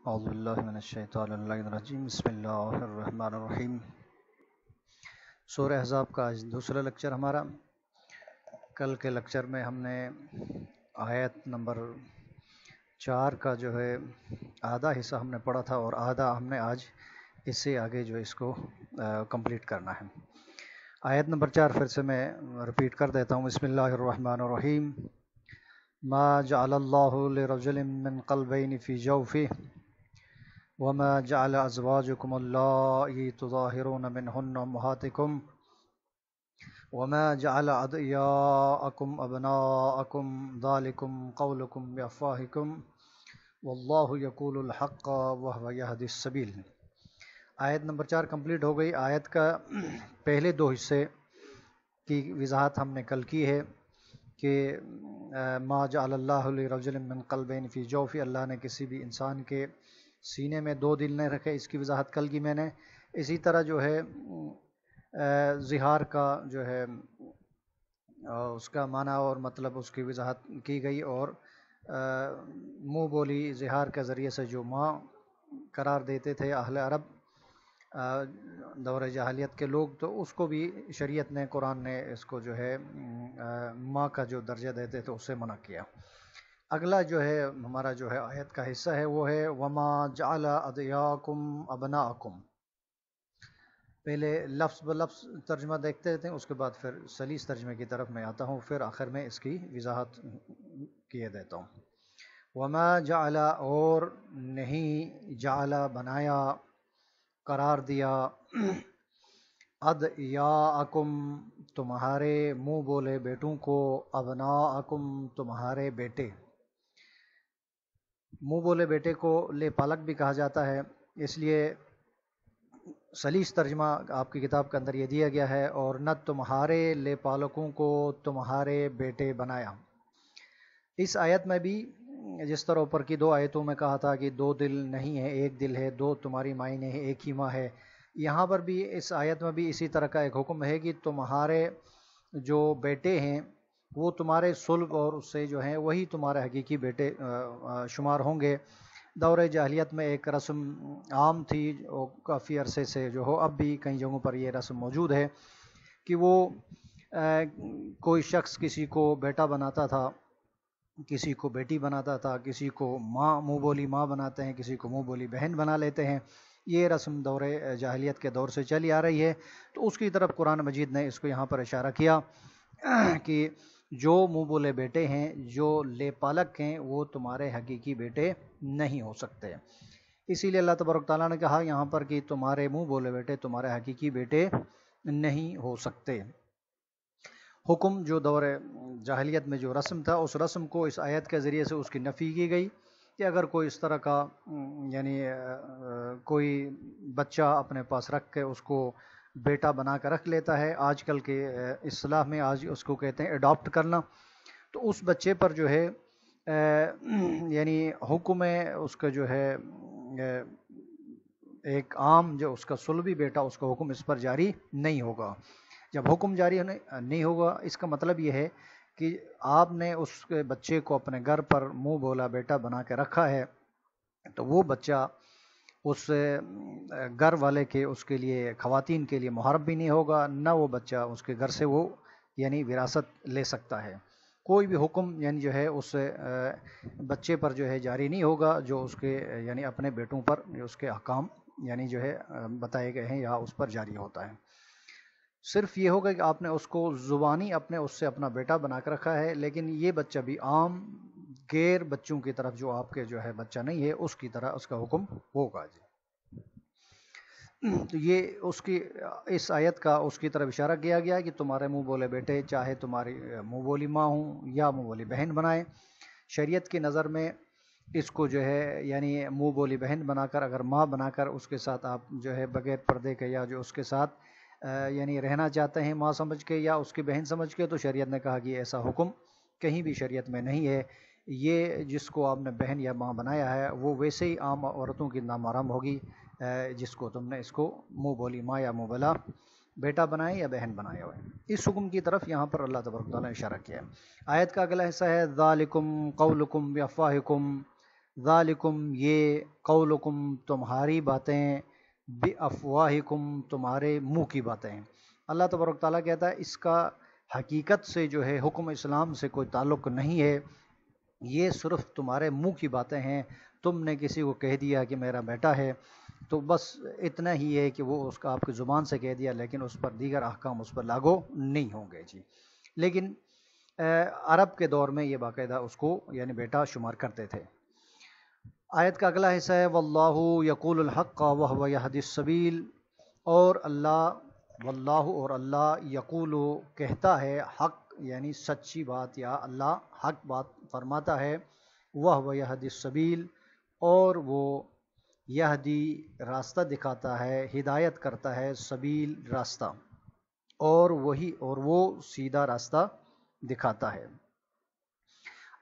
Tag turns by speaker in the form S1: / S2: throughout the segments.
S1: اعوذ باللہ من الشیطان الرجیم بسم اللہ الرحمن الرحیم۔ سورہ احزاب کا آج دوسرا لیکچر ہمارا۔ کل کے لیکچر میں ہم نے آیت نمبر 4 کا جو ہے آدھا حصہ ہم نے پڑھا تھا اور آدھا ہم نے آج اس سے آگے جو اس کو کمپلیٹ کرنا ہے۔ آیت نمبر 4 پھر سے میں رپیٹ کر دیتا ہوں۔ بسم اللہ الرحمن الرحیم۔ ما جعل اللہ لرجل من قلبین فی جوفہ وما جعل ازواجکم اللائي تظاہرون منہن امہاتکم وما جعل ادعیاءکم ابناءکم ذالکم قولکم بافواہکم واللہ یقول الحق وہو یہدی السبیل۔ آیت نمبر 4 کمپلیٹ ہو گئی۔ آیت کا پہلے دو حصے کی وضاحت ہم نے کل کی ہے کہ ما جعل اللہ لرجل من قلبین فی جوفہ، اللہ نے کسی بھی انسان کے سینے میں دو دل نہیں رکھے، اس کی وضاحت کل کی میں نے۔ اسی طرح جو ہے زہار کا جو ہے اس کا معنی اور مطلب اس کی وضاحت کی گئی، اور منہ بولی زہار کے ذریعے سے جو ماں قرار دیتے تھے اہل عرب دور جاہلیت کے لوگ، تو اس کو بھی شریعت نے، قرآن نے اس کو جو ہے ماں کا جو درجہ دیتے تھے اس سے منع کیا۔ اگلا جو ہے ہمارا جو ہے آیت کا حصہ ہے وہ ہے وما جعل ادعیاکم ابناءکم۔ پہلے لفظ بلفظ ترجمہ دیکھتے تھے، اس کے بعد پھر سلیس ترجمے کی طرف میں آتا ہوں، پھر آخر میں اس کی وضاحت کیے دیتا ہوں۔ وما جعل، اور نہیں، جعل بنایا، قرار دیا، ادعیاءکم تمہارے منہ بولے بیٹوں کو، ابناءکم تمہارے بیٹے۔ منہ بولے بیٹے کو لے پالک بھی کہا جاتا ہے، اس لیے سلیس ترجمہ آپ کی کتاب کے اندر یہ دیا گیا ہے، اور نہ تمہارے لے پالکوں کو تمہارے بیٹے بنایا۔ اس آیت میں بھی جس طرح اوپر کی دو آیتوں میں کہا تھا کہ دو دل نہیں ہے ایک دل ہے، دو تمہاری مائیں نہیں ایک ہی ماں ہے، یہاں پر بھی اس آیت میں بھی اسی طرح کا ایک حکم ہے کہ تمہارے جو بیٹے ہیں وہ تمہارے صلب اور اس سے جو ہیں وہی تمہارے حقیقی بیٹے شمار ہوں گے۔ دور جاہلیت میں ایک رسم عام تھی جو کافی عرصے سے جو ہو، اب بھی کئی جگہوں پر یہ رسم موجود ہے کہ وہ کوئی شخص کسی کو بیٹا بناتا تھا، کسی کو بیٹی بناتا تھا، کسی کو ماں منہ بولی ماں بناتے ہیں، کسی کو منہ بولی بہن بنا لیتے ہیں۔ یہ رسم دور جاہلیت کے دور سے چلی آ رہی ہے، تو اس کی طرف قرآن مجید نے اس کو یہاں پر اشارہ کیا کہ جو منہ بولے بیٹے ہیں، جو لے پالک ہیں، وہ تمہارے حقیقی بیٹے نہیں ہو سکتے۔ اسی لیے اللہ تبارک تعالیٰ نے کہا یہاں پر کہ تمہارے منہ بولے بیٹے تمہارے حقیقی بیٹے نہیں ہو سکتے۔ حکم جو دور جاہلیت میں جو رسم تھا، اس رسم کو اس آیت کے ذریعے سے اس کی نفی کی گئی کہ اگر کوئی اس طرح کا یعنی کوئی بچہ اپنے پاس رکھ کے اس کو بیٹا بنا کر رکھ لیتا ہے، آج کل کے اصطلاح میں آج اس کو کہتے ہیں اڈاپٹ کرنا، تو اس بچے پر جو ہے یعنی حکم اس کا جو ہے ایک عام جو اس کا صلبی بیٹا، اس کا حکم اس پر جاری نہیں ہوگا۔ جب حکم جاری نہیں ہوگا، اس کا مطلب یہ ہے کہ آپ نے اس کے بچے کو اپنے گھر پر منہ بولا بیٹا بنا کے رکھا ہے، تو وہ بچہ اس گھر والے کے اس کے لیے خواتین کے لیے محرم بھی نہیں ہوگا، نہ وہ بچہ اس کے گھر سے وہ یعنی وراثت لے سکتا ہے۔ کوئی بھی حکم یعنی جو ہے اس بچے پر جو ہے جاری نہیں ہوگا جو اس کے یعنی اپنے بیٹوں پر اس کے احکام یعنی جو ہے بتائے گئے ہیں یا اس پر جاری ہوتا ہے۔ صرف یہ ہوگا کہ آپ نے اس کو زبانی اپنے اس سے اپنا بیٹا بنا کر رکھا ہے، لیکن یہ بچہ بھی عام غیر بچوں کی طرف جو آپ کے جو ہے بچہ نہیں ہے اس کی طرح اس کا حکم ہوگا جی۔ تو یہ اس کی اس آیت کا اس کی طرف اشارہ کیا گیا کہ تمہارے منہ بولے بیٹے چاہے تمہاری منہ بولی ماں ہوں یا منہ بولی بہن بنائیں، شریعت کی نظر میں اس کو جو ہے یعنی منہ بولی بہن بنا کر اگر ماں بنا کر اس کے ساتھ آپ جو ہے بغیر پردے کے یا جو اس کے ساتھ یعنی رہنا چاہتے ہیں ماں سمجھ کے یا اس کی بہن سمجھ کے، تو شریعت نے کہا کہ ایسا حکم کہیں بھی شریعت میں نہیں ہے۔ یہ جس کو آپ نے بہن یا ماں بنایا ہے وہ ویسے ہی عام عورتوں کی نامحرم ہوگی جس کو تم نے اس کو منہ بولی ماں یا منہ بولا بیٹا بنائے یا بہن بنائے ہوئے۔ اس حکم کی طرف یہاں پر اللہ تبارک تعالیٰ نے اشارہ کیا ہے۔ آیت کا اگلا حصہ ہے ذالکم قولکم بافواہکم، ذالکم یہ قولکم تمہاری باتیں بافواہکم تمہارے منہ کی باتیں ہیں۔ اللہ تبارک تعالیٰ کہتا ہے اس کا حقیقت سے جو ہے حکم اسلام سے کوئی تعلق نہیں ہے، یہ صرف تمہارے منہ کی باتیں ہیں۔ تم نے کسی کو کہہ دیا کہ میرا بیٹا ہے تو بس اتنا ہی ہے کہ وہ اس کا آپ کی زبان سے کہہ دیا، لیکن اس پر دیگر احکام اس پر لاگو نہیں ہوں گے جی۔ لیکن عرب کے دور میں یہ باقاعدہ اس کو یعنی بیٹا شمار کرتے تھے۔ آیت کا اگلا حصہ ہے واللہ یقول الحق وہو یہدی السبیل، اور اللہ یقول کہتا ہے حق یعنی سچی بات، یا اللہ حق بات فرماتا ہے، وہو یہدی السبیل، اور وہ یہدی راستہ دکھاتا ہے، ہدایت کرتا ہے، سبیل راستہ، اور وہ سیدھا راستہ دکھاتا ہے۔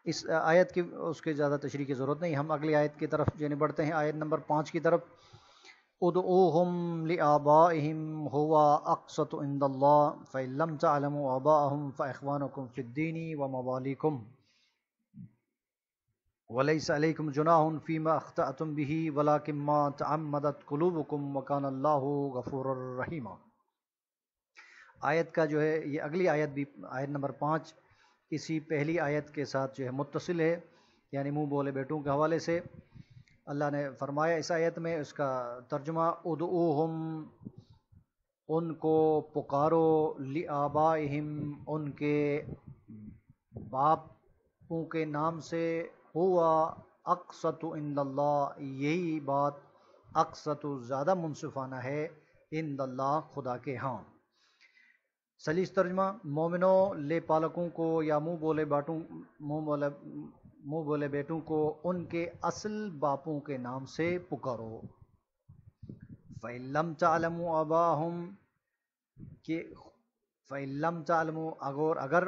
S1: اس آیت کی اس کے زیادہ تشریح کی ضرورت نہیں، ہم اگلی آیت کی طرف یعنی بڑھتے ہیں، آیت نمبر 5 کی طرف۔ ادعوہم لآبائہم ہوا اقسط عند اللہ فإن لم تعلموا آباءہم فإخوانکم فی الدین وموالیکم ولیس علیکم جناح فیما اخطأتم بہ ولکن ما تعمدت قلوبکم وکان اللہ غفورا رحیما۔ آیت کا جو ہے یہ اگلی آیت بھی آیت نمبر 5 اسی پہلی آیت کے ساتھ جو ہے متصل ہے، یعنی منہ بولے بیٹوں کے حوالے سے۔ اللہ نے فرمایا اس آیت میں، اس کا ترجمہ ادعوہم ان کو پکارو، لآبائہم ان کے باپوں کے نام سے، ہوا اقسط عند اللہ یہی بات اقسط زیادہ منصفانہ ہے، عند اللہ خدا کے ہاں۔ سلیس ترجمہ مومنوں لے پالکوں کو یا منہ بولے بیٹوں کو ان کے اصل باپوں کے نام سے پکارو۔ فَإِن لَمْ تَعْلَمُوا آبَاءَهُمْ کہ فَإِن لَمْ تَعْلَمُوا اگر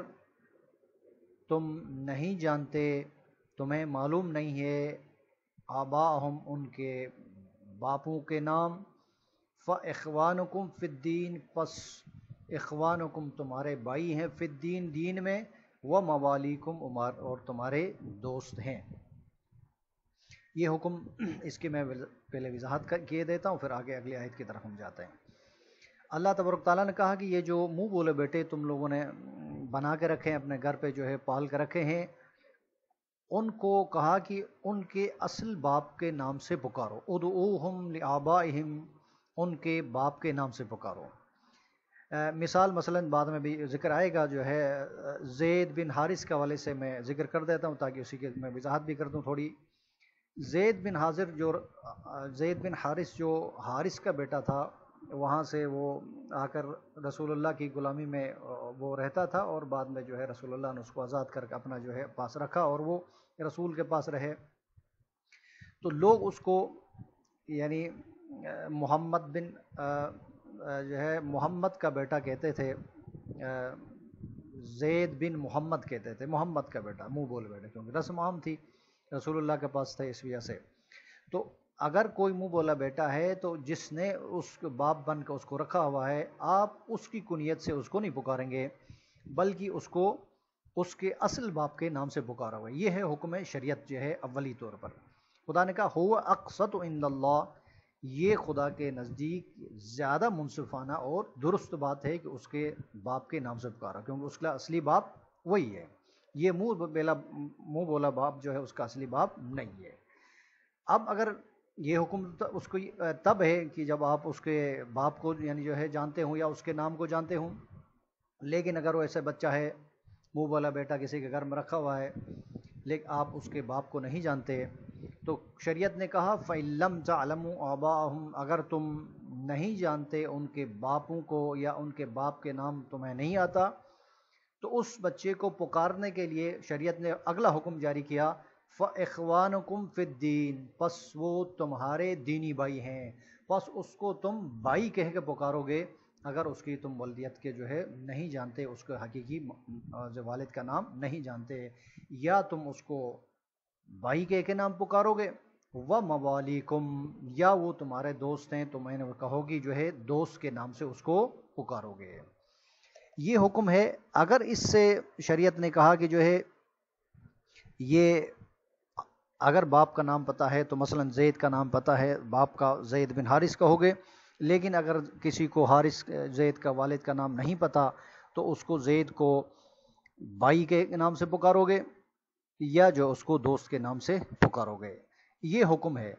S1: تم نہیں جانتے، تمہیں معلوم نہیں ہے، آباءہم ان کے باپوں کے نام، فَإِخْوَانُكُمْ فِي الدِّينِ پس اخوانکم تمہارے بھائی ہیں، فی الدین دین میں، وموالیکم اور تمہارے دوست ہیں۔ یہ حکم اس کی میں پہلے وضاحت کیے دیتا ہوں، پھر آگے اگلی آیت کی طرف ہم جاتے ہیں۔ اللہ تبارک تعالیٰ نے کہا کہ یہ جو منہ بولے بیٹے تم لوگوں نے بنا کے رکھے ہیں، اپنے گھر پہ جو ہے پال کے رکھے ہیں، ان کو کہا کہ ان کے اصل باپ کے نام سے پکارو۔ ادعوہم لآبائہم ان کے باپ کے نام سے پکارو۔ مثال مثلا بعد میں بھی ذکر آئے گا، جو ہے زید بن حارث کے حوالے سے میں ذکر کر دیتا ہوں تاکہ اسی کے میں وضاحت بھی کر دوں تھوڑی۔ زید بن حارث جو حارث کا بیٹا تھا، وہاں سے وہ آ کر رسول اللہ کی غلامی میں وہ رہتا تھا، اور بعد میں جو ہے رسول اللہ نے اس کو آزاد کر کے اپنا جو ہے پاس رکھا، اور وہ رسول کے پاس رہے۔ تو لوگ اس کو یعنی محمد بن جو ہے محمد کا بیٹا کہتے تھے، زید بن محمد کہتے تھے، محمد کا بیٹا، منہ بول بیٹا، کیونکہ رسم عام تھی، رسول اللہ کے پاس تھے اس وجہ سے۔ تو اگر کوئی منہ بولا بیٹا ہے تو جس نے اس کو باپ بن کر اس کو رکھا ہوا ہے، آپ اس کی کنیت سے اس کو نہیں پکاریں گے، بلکہ اس کو اس کے اصل باپ کے نام سے پکارا ہوا ہے۔ یہ ہے حکم شریعت جو ہے اولی طور پر۔ خدا نے کہا ہوا اقسط عند اللہ، یہ خدا کے نزدیک زیادہ منصفانہ اور درست بات ہے کہ اس کے باپ کے نام سے پکارا، کیونکہ اس کا اصلی باپ وہی ہے۔ یہ منہ بولا باپ جو ہے اس کا اصلی باپ نہیں ہے۔ اب اگر یہ حکم اس کو تب ہے کہ جب آپ اس کے باپ کو یعنی جو ہے جانتے ہوں یا اس کے نام کو جانتے ہوں، لیکن اگر وہ ایسے بچہ ہے، منہ بولا بیٹا کسی کے گھر میں رکھا ہوا ہے، لیکن آپ اس کے باپ کو نہیں جانتے، تو شریعت نے کہا فَإِن لَمْ تَعْلَمُوا آبَاءَهُمْ اگر تم نہیں جانتے ان کے باپوں کو یا ان کے باپ کے نام تمہیں نہیں آتا، تو اس بچے کو پکارنے کے لیے شریعت نے اگلا حکم جاری کیا فَإِخْوَانُكُمْ فِي الدِّينِ پس وہ تمہارے دینی بھائی ہیں، پس اس کو تم بھائی کہہ کے پکارو گے اگر اس کی تم والدیت کے جو ہے نہیں جانتے، اس کے حقیقی والد کا نام نہیں جانتے، یا تم اس کو بھائی کہہ کے نام پکارو گے، وَمَوَالِيكُمْ یا وہ تمہارے دوست ہیں تو میں نے کہو گی جو ہے دوست کے نام سے اس کو پکارو گے۔ یہ حکم ہے۔ اگر اس سے شریعت نے کہا کہ جو ہے یہ اگر باپ کا نام پتہ ہے تو مثلا زید کا نام پتہ ہے، باپ کا زید بن حارث کا ہو گئے، لیکن اگر کسی کو حارث زید کا والد کا نام نہیں پتہ تو اس کو زید کو بھائی کے نام سے پکارو گے یا جو اس کو دوست کے نام سے پکارو گے۔ یہ حکم ہے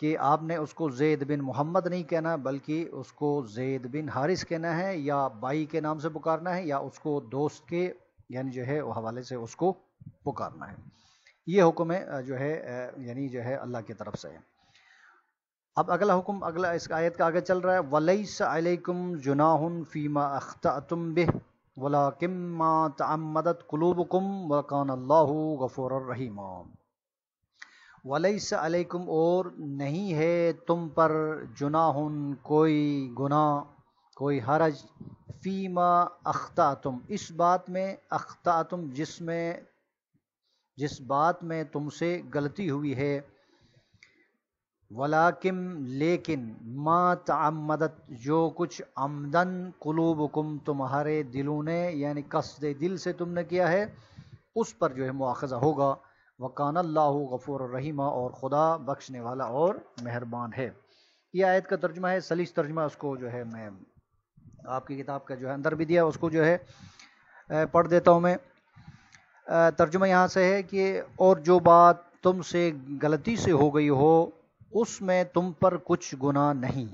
S1: کہ آپ نے اس کو زید بن محمد نہیں کہنا، بلکہ اس کو زید بن حارث کہنا ہے، یا بھائی کے نام سے پکارنا ہے، یا اس کو دوست کے یعنی جو ہے حوالے سے اس کو پکارنا ہے۔ یہ حکم ہے جو ہے یعنی جو ہے اللہ کی طرف سے ہے۔ اب اگلا حکم، اگلا اس آیت کا آگے چل رہا ہے، وَلَيْسَ عَلَيْكُمْ جُنَاحٌ فِيمَا أَخْطَأْتُمْ بِهِ وَلَكِن مَّا تَعَمَّدَتْ قُلُوبُكُمْ وَكَانَ اللَّهُ غَفُورًا رَحِيمًا۔ وَلَيْسَ عَلَيْكُمْ اور نہیں ہے تم پر، جناح کوئی گناہ، کوئی حرج، فیما اخطأتم اس بات میں، اخطأتم جس بات میں تم سے غلطی ہوئی ہے، ولیکن لیکن، ما تعمدت جو کچھ عمدن، قلوبکم تمہارے دلوں نے یعنی قصد دل سے تم نے کیا ہے، اس پر جو ہے مواخذہ ہوگا۔ وکان اللہ غفور الرحیم اور خدا بخشنے والا اور مہربان ہے۔ یہ آیت کا ترجمہ ہے، سلیس ترجمہ، اس کو جو ہے میں آپ کی کتاب کا جو ہے اندر بھی دیا، اس کو جو ہے پڑھ دیتا ہوں میں۔ ترجمہ یہاں سے ہے کہ اور جو بات تم سے غلطی سے ہو گئی ہو اس میں تم پر کچھ گناہ نہیں۔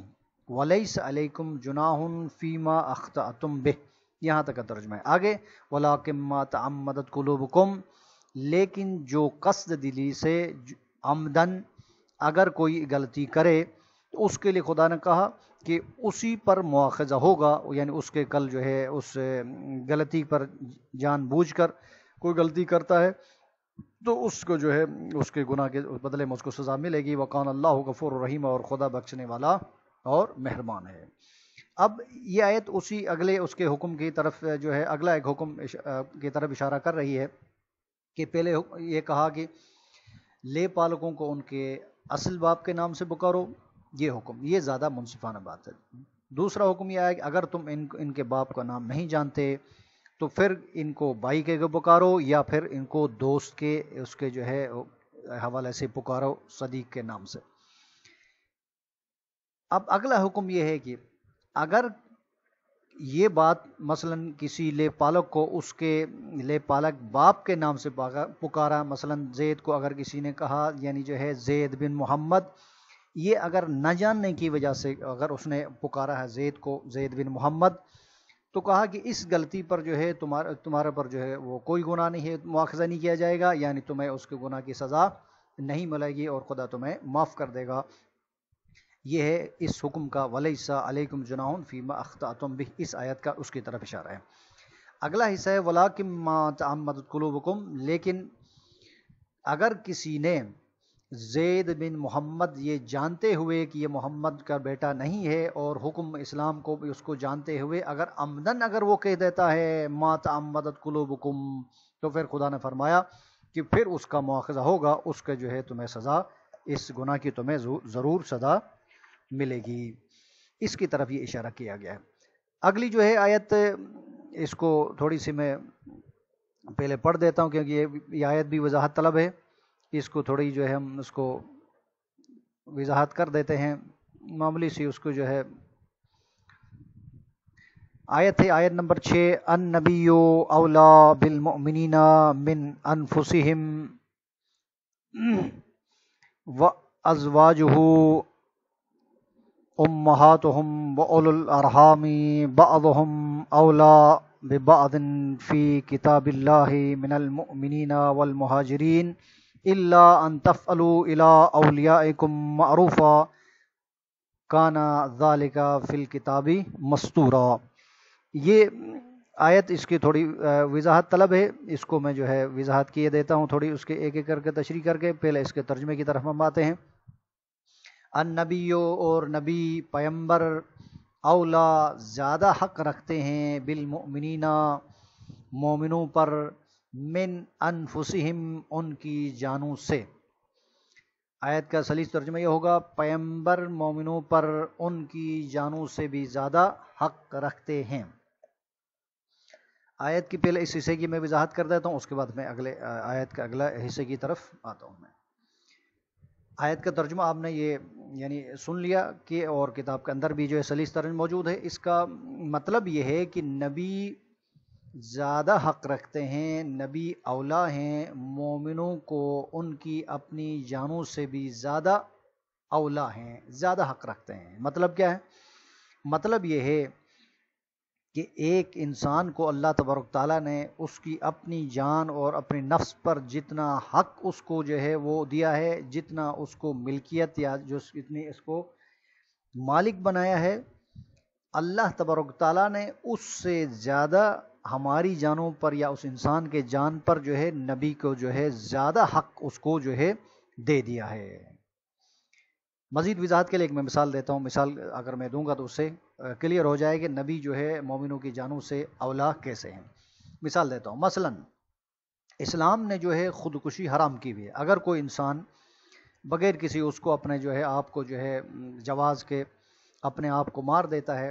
S1: وَلَيْسَ عَلَيْكُمْ جُنَاحٌ فِيمَا أَخْطَأْتُمْ بِهِ، یہاں تک کا ترجمہ ہے۔ آگے وَلَكِن مَّا تَعَمَّدَتْ قُلُوبُكُمْ، لیکن جو قصد دلی سے عمدن اگر کوئی غلطی کرے تو اس کے لیے خدا نے کہا کہ اسی پر مواخذہ ہوگا، یعنی اس کے کل جو ہے اس غلطی پر جان بوجھ کر کوئی غلطی کرتا ہے تو اس کو جو ہے اس کے گناہ کے بدلے میں اس کو سزا ملے گی۔ وقان اللہ غفور الرحیم اور خدا بخشنے والا اور مہربان ہے۔ اب یہ آیت اسی اگلے اس کے حکم کی طرف جو ہے اگلا ایک حکم کی طرف اشارہ کر رہی ہے کہ پہلے یہ کہا کہ لے پالکوں کو ان کے اصل باپ کے نام سے پکارو، یہ حکم، یہ زیادہ منصفانہ بات ہے۔ دوسرا حکم یہ آیا کہ اگر تم ان کے باپ کا نام نہیں جانتے تو پھر ان کو بھائی کے پکارو یا پھر ان کو دوست کے اس کے جو ہے حوالے سے پکارو، صدیق کے نام سے۔ اب اگلا حکم یہ ہے کہ اگر یہ بات مثلا کسی لے پالک کو اس کے لے پالک باپ کے نام سے پکارا، مثلا زید کو اگر کسی نے کہا یعنی جو ہے زید بن محمد، یہ اگر نہ جاننے کی وجہ سے اگر اس نے پکارا ہے زید کو زید بن محمد، تو کہا کہ اس غلطی پر جو ہے تمہارے پر جو ہے وہ کوئی گناہ نہیں ہے، مواخذہ نہیں کیا جائے گا، یعنی تمہیں اس کے گناہ کی سزا نہیں ملے گی اور خدا تمہیں معاف کر دے گا۔ یہ ہے اس حکم کا وَلَيْسَ عَلَيْكُمْ جُنَاحٌ فِيمَا أَخْطَأْتُمْ بِهِ، اس آیت کا اس کی طرف اشارہ ہے۔ اگلا حصہ ہے وَلَكِن مَّا تَعَمَّدَتْ قُلُوبُكُمْ، لیکن اگر کسی نے زید بن محمد یہ جانتے ہوئے کہ یہ محمد کا بیٹا نہیں ہے اور حکم اسلام کو بھی اس کو جانتے ہوئے اگر عمدن اگر وہ کہہ دیتا ہے ما تعمدت قلوبکم، تو پھر خدا نے فرمایا کہ پھر اس کا مواخذہ ہوگا، اس کے جو ہے تمہیں سزا، اس گناہ کی تمہیں ضرور سزا ملے گی۔ اس کی طرف یہ اشارہ کیا گیا ہے۔ اگلی جو ہے آیت، اس کو تھوڑی سی میں پہلے پڑھ دیتا ہوں کیونکہ یہ آیت بھی وضاحت طلب ہے، اس کو تھوڑی جو ہے ہم اس کو وضاحت کر دیتے ہیں، معمولی سی اس کو جو ہے آیت ہے، آیت نمبر 6، النبی اولا بالمؤمنین من انفسہم وازواجہ امہاتہم واولو الارحام بعضہم اولا ببعض فی کتاب اللہ من المؤمنین والمہاجرین الا ان تفعلوا الى اولیائکم معروفا کان ذالک فی الکتاب مستورا۔ یہ آیت اس کی تھوڑی وضاحت طلب ہے، اس کو میں جو ہے وضاحت کیے دیتا ہوں تھوڑی، اس کے ایک ایک کر کے تشریح کر کے پہلے اس کے ترجمے کی طرف ہم آتے ہیں۔ النبیو اور نبی پیمبر، اولا زیادہ حق رکھتے ہیں، بالمؤمنین مومنوں پر، من انفسہم ان کی جانوں سے۔ آیت کا سلیس ترجمہ یہ ہوگا پیمبر مومنوں پر ان کی جانوں سے بھی زیادہ حق رکھتے ہیں۔ آیت کی پہلے اس حصے کی میں وضاحت کر دیتا ہوں، اس کے بعد میں اگلے آیت کا اگلا حصے کی طرف آتا ہوں میں۔ آیت کا ترجمہ آپ نے یہ یعنی سن لیا کہ اور کتاب کے اندر بھی جو ہے سلیس ترجمہ موجود ہے۔ اس کا مطلب یہ ہے کہ نبی زیادہ حق رکھتے ہیں، نبی اولا ہیں مومنوں کو ان کی اپنی جانوں سے بھی زیادہ اولا ہیں، زیادہ حق رکھتے ہیں۔ مطلب کیا ہے؟ مطلب یہ ہے کہ ایک انسان کو اللہ تبارک تعالیٰ نے اس کی اپنی جان اور اپنی نفس پر جتنا حق اس کو جو ہے وہ دیا ہے، جتنا اس کو ملکیت یا جو اتنی اس کو مالک بنایا ہے، اللہ تبارک تعالیٰ نے اس سے زیادہ ہماری جانوں پر یا اس انسان کے جان پر جو ہے نبی کو جو ہے زیادہ حق اس کو جو ہے دے دیا ہے۔ مزید وضاحت کے لیے ایک میں مثال دیتا ہوں، مثال اگر میں دوں گا تو اس سے کلیئر ہو جائے کہ نبی جو ہے مومنوں کی جانوں سے اولا کیسے ہیں۔ مثال دیتا ہوں، مثلا اسلام نے جو ہے خودکشی حرام کی ہوئی ہے۔ اگر کوئی انسان بغیر کسی اس کو اپنے جو ہے آپ کو جو ہے جواز کے اپنے آپ کو مار دیتا ہے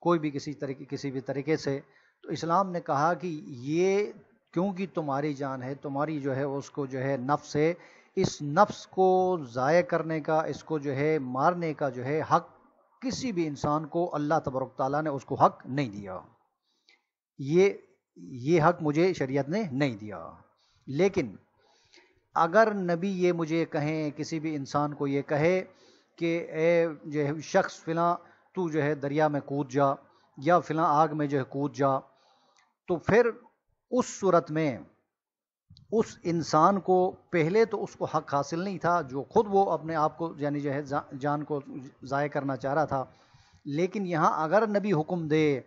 S1: کوئی بھی کسی بھی طریقے سے، تو اسلام نے کہا کہ یہ کیونکہ تمہاری جان ہے، تمہاری جو ہے اس کو جو ہے نفس ہے، اس نفس کو ضائع کرنے کا، اس کو جو ہے مارنے کا جو ہے حق کسی بھی انسان کو اللہ تبارک تعالیٰ نے اس کو حق نہیں دیا۔ یہ حق مجھے شریعت نے نہیں دیا۔ لیکن اگر نبی یہ مجھے کہیں، کسی بھی انسان کو یہ کہے کہ اے جو ہے شخص فلاں تو جو ہے دریا میں کود جا یا فلاں آگ میں جو ہے کود جا، تو پھر اس صورت میں اس انسان کو پہلے تو اس کو حق حاصل نہیں تھا جو خود وہ اپنے آپ کو یعنی جو ہے جان کو ضائع کرنا چاہ رہا تھا، لیکن یہاں اگر نبی حکم دے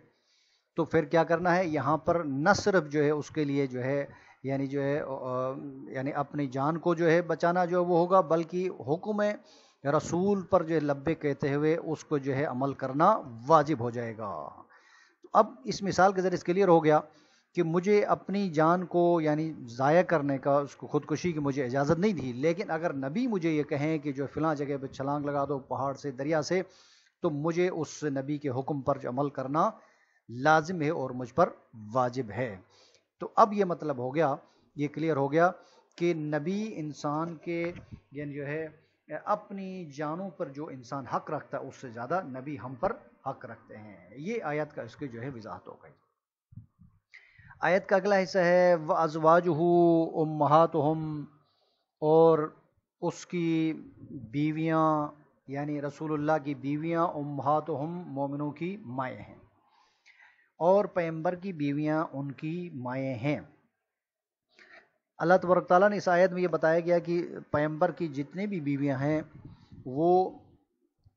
S1: تو پھر کیا کرنا ہے؟ یہاں پر نہ صرف جو ہے اس کے لیے جو ہے یعنی جو ہے یعنی اپنی جان کو جو ہے بچانا جو وہ ہوگا، بلکہ حکم رسول پر جو ہے لبیک کہتے ہوئے اس کو جو ہے عمل کرنا واجب ہو جائے گا۔ اب اس مثال کے ذریعے اس کلیئر ہو گیا کہ مجھے اپنی جان کو یعنی ضائع کرنے کا، اس کو خودکشی کی مجھے اجازت نہیں تھی، لیکن اگر نبی مجھے یہ کہیں کہ جو فلاں جگہ پہ چھلانگ لگا دو پہاڑ سے، دریا سے، تو مجھے اس نبی کے حکم پر جو عمل کرنا لازم ہے اور مجھ پر واجب ہے۔ تو اب یہ مطلب ہو گیا، یہ کلیئر ہو گیا کہ نبی انسان کے یعنی جو ہے اپنی جانوں پر جو انسان حق رکھتا ہے اس سے زیادہ نبی ہم پر حق رکھتے ہیں۔ یہ آیت کا اس کی جو ہے وضاحت ہو گئی۔ آیت کا اگلا حصہ ہے وَأَزْوَاجُهُ أُمَّهَاتُهُمْ، اور اس کی بیویاں یعنی رسول اللہ کی بیویاں امہاتہم مومنوں کی مائیں ہیں، اور پیغمبر کی بیویاں ان کی مائیں ہیں۔ اللہ تبارک تعالیٰ نے اس آیت میں یہ بتایا گیا کہ پیغمبر کی جتنے بھی بیویاں ہیں وہ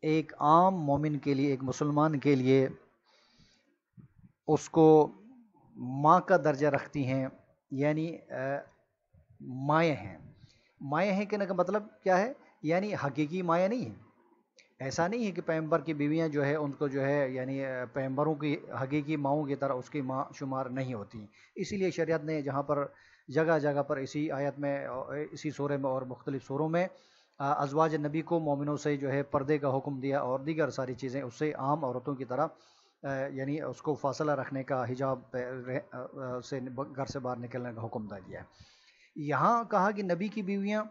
S1: ایک عام مومن کے لیے، ایک مسلمان کے لیے اس کو ماں کا درجہ رکھتی ہیں، یعنی مائیں ہیں۔ مائیں ہیں کہنے کا مطلب کیا ہے؟ یعنی حقیقی مائیں نہیں ہیں۔ ایسا نہیں ہے کہ پیغمبر کی بیویاں جو ہے ان کو جو ہے یعنی پیغمبروں کی حقیقی ماؤں کی طرح اس کی ماں شمار نہیں ہوتی۔ اسی لیے شریعت نے جہاں پر جگہ جگہ پر اسی آیت میں، اسی سورے میں اور مختلف سوروں میں ازواج نبی کو مومنوں سے جو ہے پردے کا حکم دیا اور دیگر ساری چیزیں اس سے عام عورتوں کی طرح یعنی اس کو فاصلہ رکھنے کا، حجاب سے گھر سے باہر نکلنے کا حکم دیا ہے۔ یہاں کہا کہ نبی کی بیویاں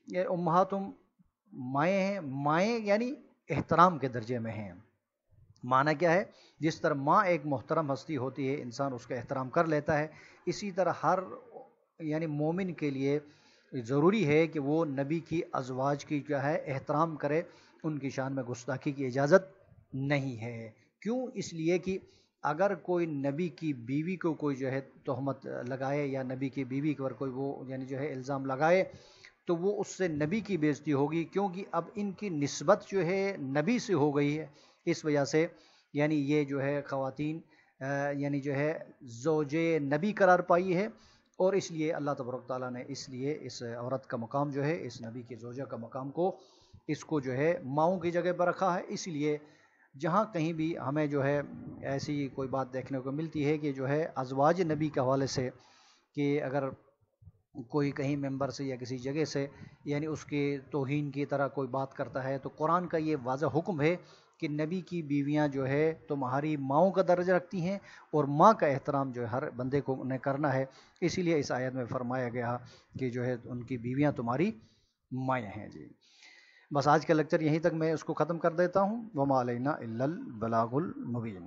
S1: امہاتم مائیں ہیں۔ مائیں یعنی احترام کے درجے میں ہیں۔ معنی کیا ہے؟ جس طرح ماں ایک محترم ہستی ہوتی ہے، انسان اس کا احترام کر لیتا ہے، اسی طرح ہر یعنی مومن کے لیے ضروری ہے کہ وہ نبی کی ازواج کی کیا ہے احترام کرے، ان کی شان میں گستاخی کی اجازت نہیں ہے۔ کیوں؟ اس لیے کہ اگر کوئی نبی کی بیوی کو کوئی جو ہے تہمت لگائے یا نبی کی بیوی پر کوئی وہ یعنی جو ہے الزام لگائے تو وہ اس سے نبی کی بے عزتی ہوگی، کیونکہ اب ان کی نسبت جو ہے نبی سے ہو گئی ہے۔ اس وجہ سے یعنی یہ جو ہے خواتین یعنی جو ہے زوج نبی قرار پائی ہے، اور اس لیے اللہ تبارک تعالیٰ نے اس لیے اس عورت کا مقام جو ہے، اس نبی کی زوجہ کا مقام کو، اس کو جو ہے ماؤں کی جگہ پر رکھا ہے۔ اس لیے جہاں کہیں بھی ہمیں جو ہے ایسی کوئی بات دیکھنے کو ملتی ہے کہ جو ہے ازواج نبی کے حوالے سے کہ اگر کوئی کہیں ممبر سے یا کسی جگہ سے یعنی اس کے توہین کی طرح کوئی بات کرتا ہے، تو قرآن کا یہ واضح حکم ہے کہ نبی کی بیویاں جو ہے تمہاری ماؤں کا درجہ رکھتی ہیں، اور ماں کا احترام جو ہے ہر بندے کو انہیں کرنا ہے. اسی لیے اس آیت میں فرمایا گیا کہ جو ہے ان کی بیویاں تمہاری مائیں ہیں. جی بس آج کا لیکچر یہیں تک میں اس کو ختم کر دیتا ہوں. وما علینا الا البلاغ المبین.